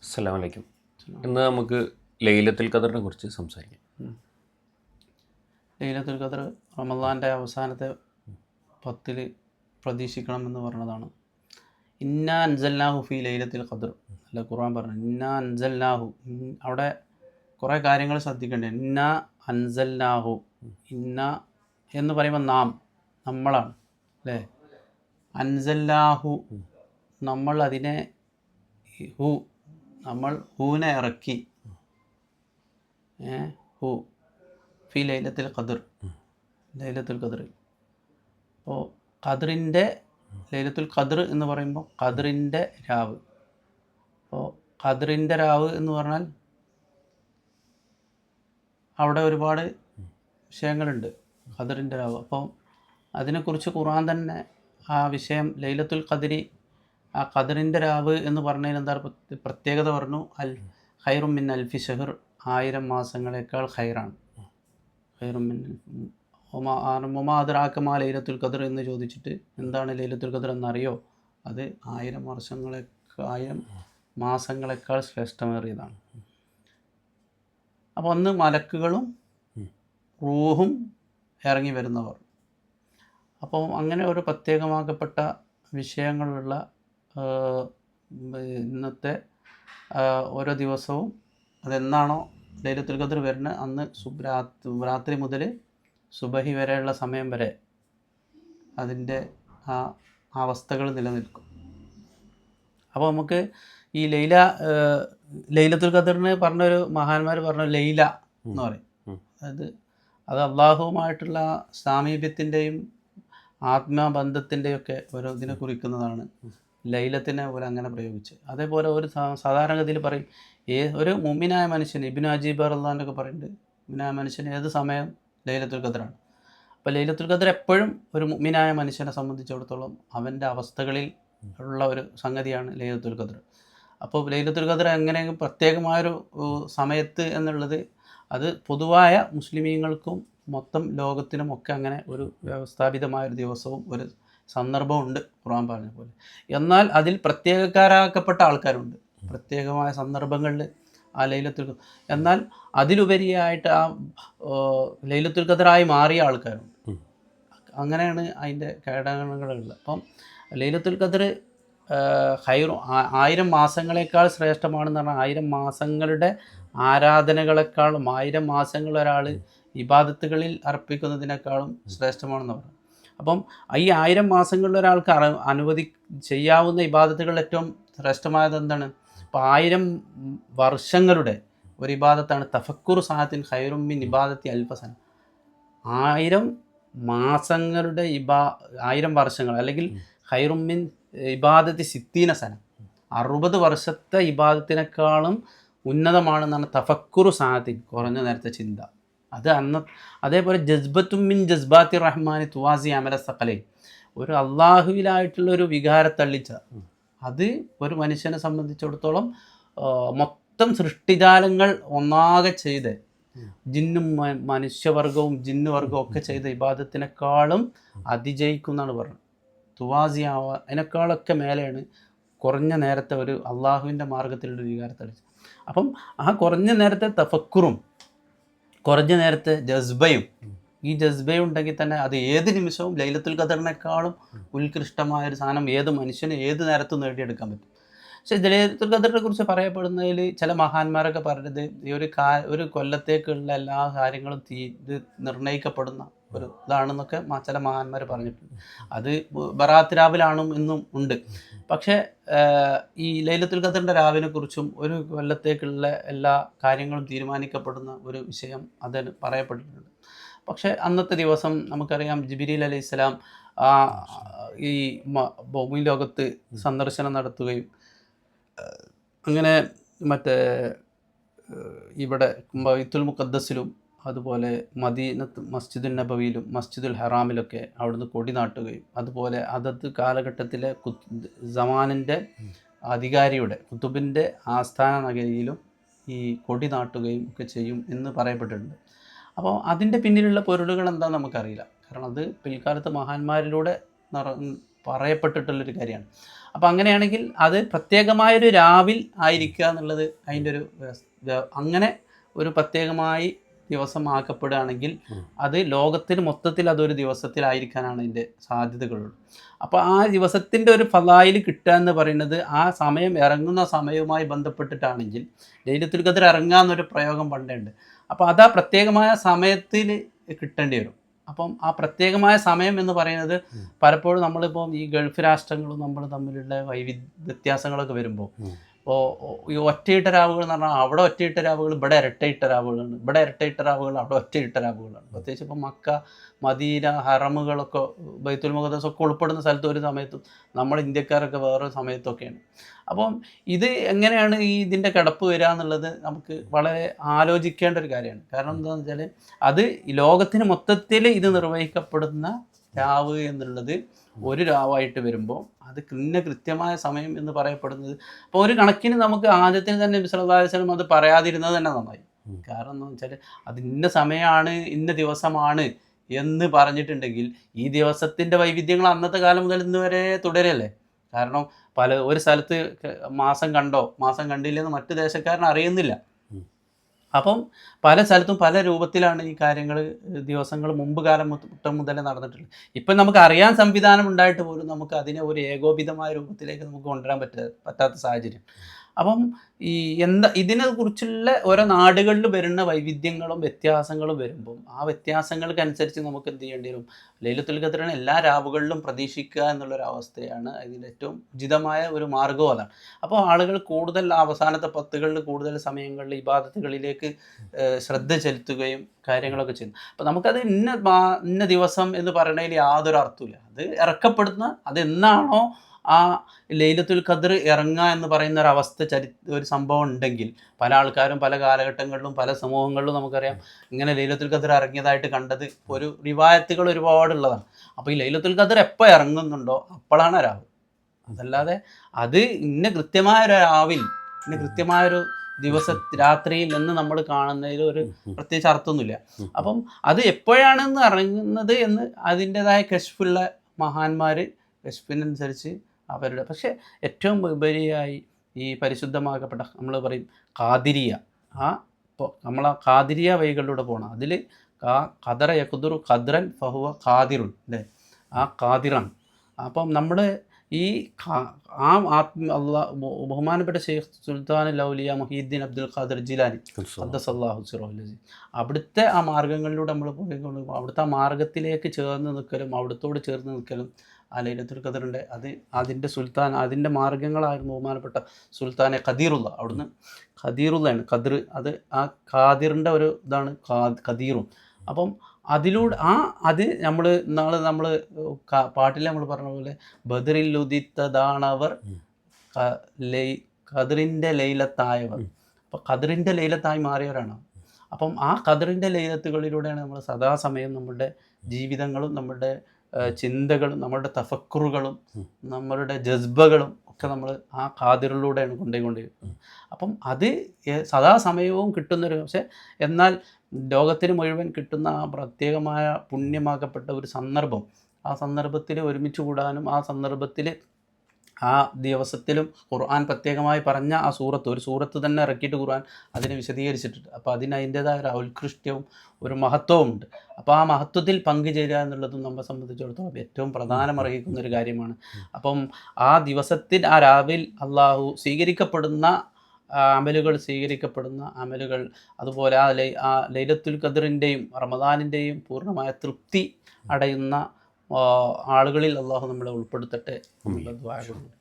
അസ്സലാമു അലൈക്കും. ഇന്ന് നമുക്ക് ലൈലത്തുൽ ഖദറിനെ കുറിച്ച് സംസാരിക്കാം. ലൈലത്തുൽ ഖദർ റമദാൻ്റെ അവസാനത്തെ 10 പ്രതീക്ഷിക്കണമെന്ന് പറഞ്ഞതാണ്. ഇന്നാ അൻസൽനാഹു ഫി ലൈലത്തുൽ ഖദർ അല്ല ഖുർആൻ പറഞ്ഞു. ഇന്നാ അൻസൽനാഹു, അവിടെ കുറേ കാര്യങ്ങൾ ശ്രദ്ധിക്കേണ്ടത്. ഇന്നാ അൻസൽനാഹു, ഇന്ന എന്ന് പറയുമ്പോൾ നമ്മളാണ് അല്ലേ. അൻസൽനാഹു, നമ്മൾ അതിനെ നമ്മൾ ഹൂനെ ഇറക്കി. ഹു ഫി ലൈലത്തുൽ ഖദർ, ലൈലത്തുൽ ഖദർ. അപ്പോൾ ഖദറിൻ്റെ ലൈലത്തുൽ ഖദർ എന്ന് പറയുമ്പോൾ ഖദറിൻ്റെ രാവ്. അപ്പോൾ ഖദറിൻ്റെ രാവ് എന്ന് പറഞ്ഞാൽ അവിടെ ഒരുപാട് വിഷയങ്ങളുണ്ട്. ഖദറിൻ്റെ രാവ്, അപ്പോൾ അതിനെക്കുറിച്ച് ഖുർആൻ തന്നെ ആ വിഷയം ലൈലത്തുൽ ഖദരി, ആ ഖദറിൻ്റെ രാവ് എന്ന് പറഞ്ഞതിന് എന്താ പ്രത്യേകത പറഞ്ഞു. ഖൈറും മിൻ അൽഫി ഷഹർ, 1000 മാസങ്ങളെക്കാൾ ഖൈറാണ്. ഖൈറും മിൻ ഒമാ അദ്റാക ലൈലത്തുൽ ഖദർ എന്ന് ചോദിച്ചിട്ട് എന്താണ് ലൈലത്തുൽ ഖദർ എന്നറിയോ? അത് 1000 മാസങ്ങളെക്കാൾ ശ്രേഷ്ഠമേറിയതാണ്. അപ്പോൾ ഒന്ന് മലക്കുകളും റൂഹും ഇറങ്ങി വരുന്നവർ. അപ്പോൾ അങ്ങനെ ഒരു പ്രത്യേകമാക്കപ്പെട്ട വിഷയങ്ങളുള്ള ഇന്നത്തെ ഓരോ ദിവസവും അതെന്നാണോ ലൈലത്തുൽ ഖദർ വരുന്നത് അന്ന് രാത്രി മുതൽ സുബഹി വരെയുള്ള സമയം വരെ അതിൻ്റെ ആ അവസ്ഥകൾ നിലനിൽക്കും. അപ്പോൾ നമുക്ക് ഈ ലൈലത്തുൽ ഖദറിന് പറഞ്ഞൊരു മഹാന്മാർ പറഞ്ഞ ലൈല എന്ന് പറയും. അത് അള്ളാഹുവുമായിട്ടുള്ള സാമീപ്യത്തിൻ്റെയും ആത്മബന്ധത്തിൻ്റെയൊക്കെ ഓരോ ഇതിനെ കുറിക്കുന്നതാണ്. ലൈലത്തിനെ പോലെ അങ്ങനെ പ്രയോഗിച്ച്. അതേപോലെ ഒരു സാധാരണഗതിയിൽ പറയും, ഒരു മുഅ്മിനായ മനുഷ്യന്, ഇബ്നു അജീബ് റളിയല്ലാഹു പറയുന്നുണ്ട്, മുഅ്മിനായ മനുഷ്യന് ഏത് സമയം ലൈലത്തുൽ ഖദറാണ്. അപ്പോൾ ലൈലത്തുൽ ഖദർ എപ്പോഴും ഒരു മുഅ്മിനായ മനുഷ്യനെ സംബന്ധിച്ചിടത്തോളം അവൻ്റെ അവസ്ഥകളിൽ ഉള്ള ഒരു സംഗതിയാണ് ലൈലത്തുൽ ഖദർ. അപ്പോൾ ലൈലത്തുൽ ഖദർ എങ്ങനെ പ്രത്യേകമായൊരു സമയത്ത് എന്നുള്ളത് അത് പൊതുവായ മുസ്ലിമീങ്ങൾക്കും മൊത്തം ലോകത്തിനുമൊക്കെ അങ്ങനെ ഒരു വ്യവസ്ഥാപിതമായൊരു ദിവസവും ഒരു സന്ദർഭമുണ്ട് ഖുർആൻ പറഞ്ഞ പോലെ. എന്നാൽ അതിൽ പ്രത്യേകക്കാരാക്കപ്പെട്ട ആൾക്കാരുണ്ട് പ്രത്യേകമായ സന്ദർഭങ്ങളിൽ ആ ലൈലത്തുൽ ഖദർ. എന്നാൽ അതിലുപരിയായിട്ട് ആ ലൈലത്തുൽ ഖദറായി മാറിയ ആൾക്കാരുണ്ട്. അങ്ങനെയാണ് അതിൻ്റെ ഘടകങ്ങളുള്ളത്. അപ്പം ലൈലത്തുൽ ഖദർ 1000 മാസങ്ങളെക്കാൾ ശ്രേഷ്ഠമാണെന്ന് പറഞ്ഞാൽ 1000 മാസങ്ങളുടെ ആരാധനകളെക്കാളും 1000 മാസങ്ങൾ ഒരാൾ ഇബാദത്തുകളിൽ അർപ്പിക്കുന്നതിനേക്കാളും ശ്രേഷ്ഠമാണെന്ന് പറഞ്ഞു. അപ്പം ഈ 1000 മാസങ്ങളിൽ ഒരാൾക്ക് ചെയ്യാവുന്ന ഇബാദത്തുകൾ ഏറ്റവും ശ്രേഷ്ഠമായത് എന്താണ്? അപ്പോൾ 1000 വർഷങ്ങളുടെ ഒരു ഇബാദത്താണ് തഫക്കുർ സാഅത്തിൻ ഖൈറും മിൻ ഇബാദത്തി അൽഫസന. 1000 മാസങ്ങളുടെ 1000 വർഷങ്ങൾ അല്ലെങ്കിൽ ഖൈറും മിൻ ഇബാദത്തി സിത്തീന സന, 60 വർഷത്തെ ഇബാദത്തിനേക്കാളും ഉന്നതമാണെന്നാണ് തഫക്കുർ സാഅത്തിൻ, കുറഞ്ഞ നേരത്തെ ചിന്ത. അത് അതേപോലെ ജസ്ബത്തും മിൻ ജസ്ബാത്തി റഹ്മാനി തുവാസി അമല സഖലൈ, ഒരു അള്ളാഹുവിലായിട്ടുള്ളൊരു വികാരത്തള്ളിച്ച, അത് ഒരു മനുഷ്യനെ സംബന്ധിച്ചിടത്തോളം മൊത്തം സൃഷ്ടിജാലങ്ങൾ ഒന്നാകെ ചെയ്ത് ജിന്നും ജിന്നുവർഗവും ഒക്കെ ചെയ്ത ഇബാദത്തിനേക്കാളും അതിജയിക്കുന്നാണ് പറഞ്ഞത്. തുവാസി അതിനേക്കാളൊക്കെ മേലെയാണ് കുറഞ്ഞ നേരത്തെ ഒരു അള്ളാഹുവിൻ്റെ മാർഗത്തിലുള്ള വികാരത്തള്ളിച്ച. അപ്പം ആ കുറഞ്ഞ നേരത്തെ തഫക്കുറും കുറഞ്ഞ നേരത്തെ ജസ്ബയും, ഈ ജസ്ബയും ഉണ്ടെങ്കിൽ തന്നെ അത് ഏത് നിമിഷവും ലൈലത്തുൽ ഖദറിനേക്കാളും ഉത്കൃഷ്ടമായൊരു സാധനം ഏത് മനുഷ്യന് ഏത് നേരത്തും നേടിയെടുക്കാൻ പറ്റും. പക്ഷേ ലൈലത്തുൽ ഖദറിനെ കുറിച്ച് പറയപ്പെടുന്നതിൽ ചില മഹാന്മാരൊക്കെ പറഞ്ഞത് ഈ ഒരു കൊല്ലത്തേക്കുള്ള എല്ലാ കാര്യങ്ങളും ഇത് നിർണ്ണയിക്കപ്പെടുന്ന ഒരു ഇതാണെന്നൊക്കെ ചില മഹാന്മാർ പറഞ്ഞിട്ടുണ്ട്. അത് ബറാത്ത് രാവിലാണും എന്നും ഉണ്ട്. പക്ഷേ ഈ ലൈലത്തുൽ ഖദറിൻ്റെ രാവിനെ കുറിച്ചും ഒരു കൊല്ലത്തേക്കുള്ള എല്ലാ കാര്യങ്ങളും തീരുമാനിക്കപ്പെടുന്ന ഒരു വിഷയം അതിന് പറയപ്പെട്ടിട്ടുണ്ട്. പക്ഷേ അന്നത്തെ ദിവസം നമുക്കറിയാം ജിബ്രീൽ അലൈഹിസ്സലാം ഈ ഭൂമി ലോകത്ത് സന്ദർശനം നടത്തുകയും അങ്ങനെ മറ്റേ ഇവിടെ ബൈത്തുൽ മുഖദ്ദസിലും അതുപോലെ മദീനത്ത് മസ്ജിദുൽ നബവിയിലും മസ്ജിദുൽ ഹറാമിലൊക്കെ അവിടുന്ന് കൊടി നാട്ടുകയും അതുപോലെ അതത് കാലഘട്ടത്തിലെ സമാനിൻ്റെ അധികാരിയുടെ കുത്തുബിൻ്റെ ആസ്ഥാന നഗരിയിലും ഈ കൊടി നാട്ടുകയും ഒക്കെ ചെയ്യും എന്ന് പറയപ്പെട്ടിട്ടുണ്ട്. അപ്പോൾ അതിൻ്റെ പിന്നിലുള്ള പൊരുളുകൾ എന്താണെന്ന് നമുക്കറിയില്ല. കാരണം അത് പിൽക്കാലത്ത് മഹാന്മാരിലൂടെ പറയപ്പെട്ടിട്ടുള്ളൊരു കാര്യമാണ്. അപ്പോൾ അങ്ങനെയാണെങ്കിൽ അത് പ്രത്യേകമായൊരു രാവിൽ ആയിരിക്കുക എന്നുള്ളത് അതിൻ്റെ ഒരു അങ്ങനെ ഒരു പ്രത്യേകമായി ദിവസമാക്കപ്പെടുകയാണെങ്കിൽ അത് ലോകത്തിന് മൊത്തത്തിൽ അതൊരു ദിവസത്തിലായിരിക്കാനാണ് അതിൻ്റെ സാധ്യതകളുള്ളത്. അപ്പോൾ ആ ദിവസത്തിൻ്റെ ഒരു ഫലായിൽ കിട്ടുക എന്ന് പറയുന്നത് ആ സമയം ഇറങ്ങുന്ന സമയവുമായി ബന്ധപ്പെട്ടിട്ടാണെങ്കിൽ ലൈലത്തുൽ ഖദ്ർ ഇറങ്ങുക എന്നൊരു പ്രയോഗം പണ്ടുണ്ട്. അപ്പോൾ അത് ആ പ്രത്യേകമായ സമയത്തിൽ കിട്ടേണ്ടി വരും. അപ്പം ആ പ്രത്യേകമായ സമയം എന്ന് പറയുന്നത് പലപ്പോഴും നമ്മളിപ്പോൾ ഈ ഗൾഫ് രാഷ്ട്രങ്ങളും നമ്മൾ തമ്മിലുള്ള വ്യത്യാസങ്ങളൊക്കെ വരുമ്പോൾ ഇപ്പോൾ ഈ ഒറ്റയിട്ട രാവുകൾ എന്ന് പറഞ്ഞാൽ അവിടെ ഒറ്റയിട്ട രാവുകൾ, ഇവിടെ ഇരട്ടയിട്ട രാവുകളാണ്, ഇവിടെ ഇരട്ടയിട്ട രാവുകൾ, അവിടെ ഒറ്റയിട്ട രാവുകളാണ്. പ്രത്യേകിച്ച് ഇപ്പോൾ മക്ക, മദീന, ഹറമുകളൊക്കെ ബൈത്തുൽ മുഖദ്ദസ് ഒക്കെ ഉൾപ്പെടുന്ന സ്ഥലത്ത് ഒരു സമയത്തും നമ്മൾ ഇന്ത്യക്കാരൊക്കെ വേറെ സമയത്തൊക്കെയാണ്. അപ്പം ഇത് എങ്ങനെയാണ് ഇതിൻ്റെ കിടപ്പ് വരിക എന്നുള്ളത് നമുക്ക് വളരെ ആലോചിക്കേണ്ട ഒരു കാര്യമാണ്. കാരണം എന്താണെന്ന് വെച്ചാൽ അത് ലോകത്തിന് മൊത്തത്തിൽ ഇത് നിർവഹിക്കപ്പെടുന്ന രാവ് എന്നുള്ളത് ഒരു രാവായിട്ട് വരുമ്പോൾ അത് കൃത്യമായ സമയം എന്ന് പറയപ്പെടുന്നത് അപ്പോൾ ഒരു കണക്കിന് നമുക്ക് ആദ്യത്തിന് തന്നെ നബി സല്ലല്ലാഹു അലൈഹി വസല്ലം അത് പറയാതിരുന്നത് തന്നെ നന്നായി. കാരണം എന്താണെന്ന് വെച്ചാൽ അത് ഇന്ന സമയമാണ്, ഇന്ന ദിവസമാണ് എന്ന് പറഞ്ഞിട്ടുണ്ടെങ്കിൽ ഈ ദിവസത്തിൻ്റെ വൈവിധ്യങ്ങൾ അന്നത്തെ കാലം മുതൽ ഇന്ന് വരെ തുടരല്ലേ. കാരണം ഒരു സ്ഥലത്ത് മാസം കണ്ടോ മാസം കണ്ടില്ലെന്ന് മറ്റു ദേശക്കാരൻ അറിയുന്നില്ല. അപ്പം പല സ്ഥലത്തും പല രൂപത്തിലാണ് ഈ കാര്യങ്ങൾ ദിവസങ്ങൾ മുമ്പ് കാലം മുതലേ നടന്നിട്ടുള്ളത്. ഇപ്പം നമുക്ക് അറിയാൻ സംവിധാനം ഉണ്ടായിട്ട് പോലും നമുക്ക് അതിനെ ഒരു ഏകോപിതമായ രൂപത്തിലേക്ക് നമുക്ക് കൊണ്ടുവരാൻ പറ്റാത്ത സാഹചര്യം. അപ്പം ഇതിനെക്കുറിച്ചുള്ള ഓരോ നാടുകളിൽ വരുന്ന വൈവിധ്യങ്ങളും വ്യത്യാസങ്ങളും വരുമ്പം ആ വ്യത്യാസങ്ങൾക്കനുസരിച്ച് നമുക്ക് എന്ത് ചെയ്യേണ്ടി വരും, ലൈലത്തുൽ ഖദ്റിനെ എല്ലാ രാവുകളിലും പ്രതീക്ഷിക്കുക എന്നുള്ളൊരവസ്ഥയാണ് അതിൻ്റെ ഏറ്റവും ഉചിതമായ ഒരു മാർഗ്ഗവും അതാണ്. അപ്പോൾ ആളുകൾ കൂടുതൽ അവസാനത്തെ 10 കൂടുതൽ സമയങ്ങളിൽ ഇബാദത്തുകളിലേക്ക് ശ്രദ്ധ ചെലുത്തുകയും കാര്യങ്ങളൊക്കെ ചെയ്യുന്നു. അപ്പോൾ നമുക്കത് ഇന്ന ദിവസം എന്ന് പറയുന്നതിൽ യാതൊരു അർത്ഥമില്ല. അത് ഇറക്കപ്പെടുന്ന അതെന്നാണോ ആ ലൈലത്തുൽ ഖദ്ർ ഇറങ്ങുക എന്ന് പറയുന്ന ഒരവസ്ഥ ഒരു സംഭവം ഉണ്ടെങ്കിൽ പല ആൾക്കാരും പല കാലഘട്ടങ്ങളിലും പല സമൂഹങ്ങളിലും നമുക്കറിയാം ഇങ്ങനെ ലൈലത്തുൽ ഖദ്ർ ഇറങ്ങിയതായിട്ട് കണ്ടത് ഒരു റിവായത്തുകൾ ഒരുപാടുള്ളതാണ്. അപ്പോൾ ഈ ലൈലത്തുൽ ഖദ്ർ എപ്പോൾ ഇറങ്ങുന്നുണ്ടോ അപ്പോഴാണ് രാവ്. അതല്ലാതെ അത് കൃത്യമായൊരു രാവിൽ കൃത്യമായൊരു രാത്രിയിൽ എന്ന് നമ്മൾ കാണുന്നതിൽ ഒരു പ്രത്യേകിച്ച് അർത്ഥമൊന്നുമില്ല. അപ്പം അത് എപ്പോഴാണെന്ന് ഇറങ്ങുന്നത് എന്ന് അതിൻ്റെതായ കശ്ഫുള്ള മഹാന്മാർ കശ്ഫിനനുസരിച്ച് അവരുടെ പക്ഷേ ഏറ്റവും ഉപരിയായി ഈ പരിശുദ്ധമാക്കപ്പെട്ട നമ്മൾ പറയും ഖാദിരിയ, ഇപ്പോൾ നമ്മൾ ആ ഖാദിരിയ വഴികളിലൂടെ പോകണം. അതിൽ ഖദറ യഖ്ദുറു ഖദ്റൻ ഫഹുവ ഖാദിറുൻ അല്ലേ, ആ ഖാദിറാണ്. അപ്പം നമ്മൾ ഈ ബഹുമാനപ്പെട്ട ഷെയ്ഖ് സുൽത്താനുൽ ഔലിയ മുഹീദ്ദീൻ അബ്ദുൽ ഖാദിർ ജിലാനി ഖദ്ദസല്ലാഹു സിറഹുൽ അസീസ് അവിടുത്തെ ആ മാർഗ്ഗങ്ങളിലൂടെ നമ്മൾ പോയിക്കൊണ്ട് അവിടുത്തെ ആ മാർഗ്ഗത്തിലേക്ക് ചേർന്ന് നിൽക്കലും അവിടുത്തോട് ചേർന്ന് നിൽക്കലും ആ ലൈലത്തുൽ ഖദ്റിൻ്റെ അതിൻ്റെ സുൽത്താൻ അതിൻ്റെ മാർഗ്ഗങ്ങളായിരുന്നു ബഹുമാനപ്പെട്ട സുൽത്താനെ ഖദീറുള്ള. അവിടുന്ന് ഖദീറുള്ളയാണ് ഖദ്ർ, അത് ആ ഖാദിറിൻ്റെ ഒരു ഇതാണ് ഖദീറും. അപ്പം അതിലൂടെ അത് നമ്മൾ പാട്ടിൽ നമ്മൾ പറഞ്ഞ പോലെ ബദറിൽ ഉദിത്തതാണവർ ഖദ്റിൻ്റെ ലൈലത്തായവർ. അപ്പോൾ ഖദ്റിൻ്റെ ലൈലത്തായി മാറിയവരാണ്. അപ്പം ആ ഖദ്റിൻ്റെ ലൈലത്തുകളിലൂടെയാണ് നമ്മൾ സദാസമയം നമ്മുടെ ജീവിതങ്ങളും നമ്മുടെ ചിന്തകളും നമ്മളുടെ തഫക്കുറുകളും നമ്മളുടെ ജസ്ബകളും ഒക്കെ നമ്മൾ ആ ഖാദിറിലൂടെയാണ് കൊണ്ടുപോയിക്കൊണ്ടിരിക്കുന്നത്. അപ്പം അത് സദാസമയവും കിട്ടുന്നൊരു പക്ഷേ എന്നാൽ ലോകത്തിന് മുഴുവൻ കിട്ടുന്ന ആ പ്രത്യേകമായ പുണ്യമാക്കപ്പെട്ട ഒരു സന്ദർഭം, ആ സന്ദർഭത്തിൽ ഒരുമിച്ച് കൂടാനും ആ സന്ദർഭത്തിൽ ആ ദിവസത്തിലും ഖുർആൻ പ്രത്യേകമായി പറഞ്ഞ ആ ഒരു സൂറത്ത് തന്നെ ഇറക്കിയിട്ട് ഖുർആൻ അതിനെ വിശദീകരിച്ചിട്ടുണ്ട്. അപ്പോൾ അതിൻ്റേതായ ഒരു ഔത്കൃഷ്ടവും ഒരു മഹത്വവും ഉണ്ട്. അപ്പോൾ ആ മഹത്വത്തിൽ പങ്കുചേരുക എന്നുള്ളതും നമ്മളെ സംബന്ധിച്ചിടത്തോളം ഏറ്റവും പ്രധാനമർഹിക്കുന്ന ഒരു കാര്യമാണ്. അപ്പം ആ ദിവസത്തിൽ ആ രാവിൽ അള്ളാഹു സ്വീകരിക്കപ്പെടുന്ന അമലുകൾ അതുപോലെ ആ ലൈലത്തുൽ ഖദ്റിൻ്റെയും റമദാനിൻ്റെയും പൂർണ്ണമായ തൃപ്തി അടയുന്ന ആളുകളിൽ അള്ളാഹു നമ്മളെ ഉൾപ്പെടുത്തട്ടെ എന്നുള്ള ദുആ കൊണ്ട്